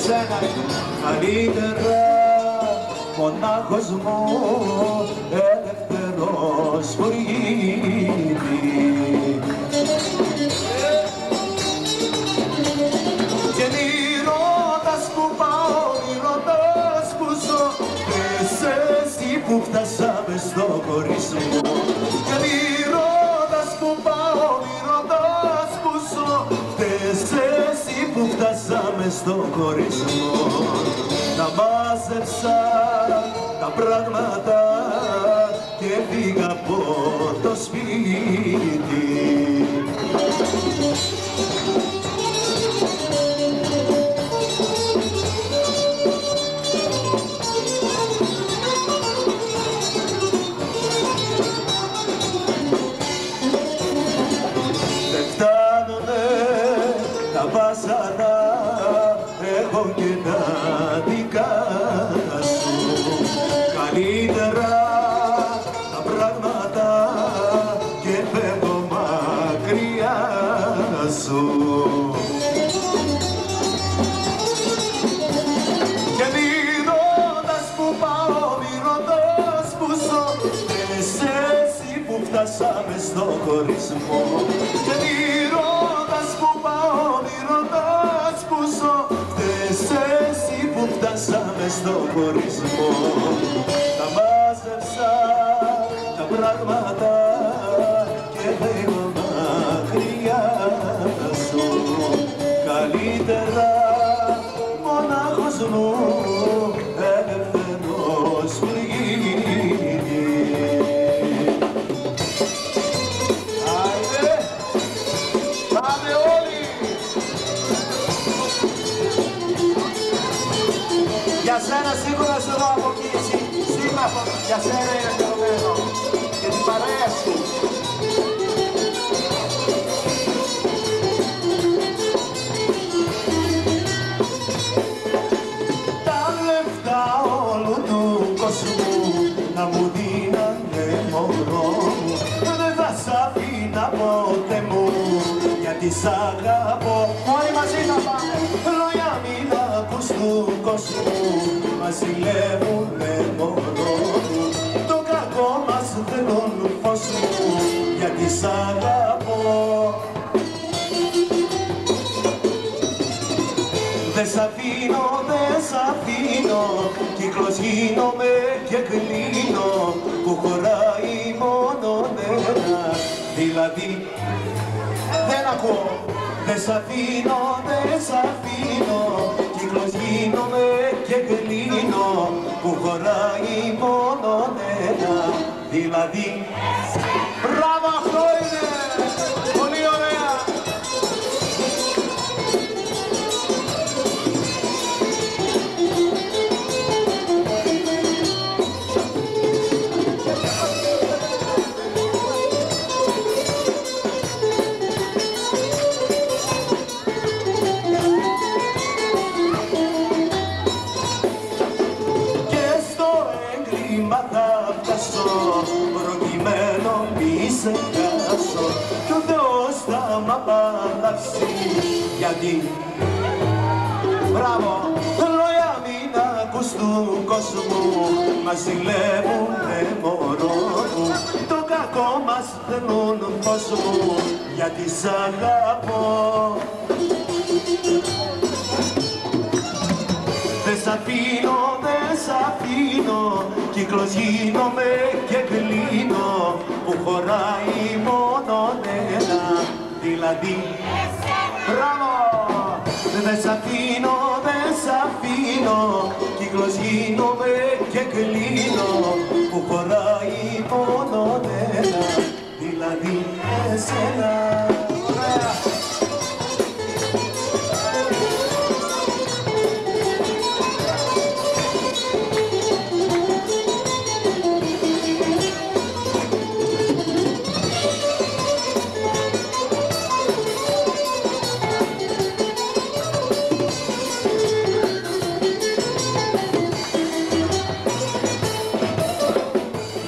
σένα καλύτερα μονάχος μου ελεύθερος χωρίδι. Και μη ρωτάς που πάω, μη ρωτάς που ζω, πες εσύ που φτάσαμε στο χωρισμό. Και μη ρωτάς που πάω, μη ρωτάς που ζω, πες εσύ που φτάσαμε στο χωρισμό. Τα μάζεψα τα πράγματα και πήγα από το σπίτι. Δεν φτάνουνε τα βάσανα, έχω και τα δικά σου. Καλύτερα τα πράγματα και φεύγω μακριά σου. Και μη ρωτάς που πάω, μη ρωτάς που ζω, πες εσύ που φτάσαμε στο χωρισμό. Και μη ρωτάς που πάω, μη ρωτάς που ζω, πες εσύ που φτάσαμε στο χωρισμό. Τα μάζεψα τα πράγματα και φεύγω μακριά σου. Καλύτερα μονάχος μου ελεύθερος φλίγει. Άιντε, πάμε όλοι! Για σένα σίγουρα σου δω από εκεί, σύμμαχο, για σένα είναι χαρμένο και την παρέα σου. Τα λεφτά όλου του κόσμου να μου δίνανε μωρό μου, δεν θα σ' αφήνα ποτέ μου, γιατί σ' αγαπώ. Όλοι μαζί θα πάμε. Λόγια μην ακούς του κόσμου, μας ζηλεύουνε μωρό μου, το κακό μας θέλουν φως μου, γιατί σ' αγαπώ. Δε σ' αφήνω, δε σ' αφήνω, κύκλος γίνομαι και κλείνω, που χωράει μόνο ένα, δηλαδή δεν ακούω. Δε σ' αφήνω, δε σ' αφήνω, κύκλος γίνομαι και κλείνω, που χωράει μόνο ένα, δηλαδή. Μπράβο, αυτό είναι! Πολύ ωραία! Προκειμένου μη σε χάσω κι ο Θεός θα μ' απαλλάξει, γιατί μπράβο, λόγια μην ακούς του κόσμου, μας ζηλεύουνε μωρό μου, το κακό μας θέλουν φως μου, γιατί σ' αγαπώ. Δε σ' αφήνω, δε σ' αφήνω, κύκλος γίνομαι και κλείνω, που χωράει μόνο ένα, δηλαδή. Μπράβο! Δε σ' αφήνω, δε σ' αφήνω, κύκλος γίνομαι και κλείνω, που χωράει μόνο ένα, δηλαδή εσένα.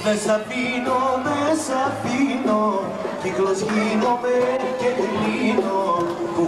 Δε σ' αφήνω, δε σ' αφήνω, κύκλος γίνομαι και κλείνω, που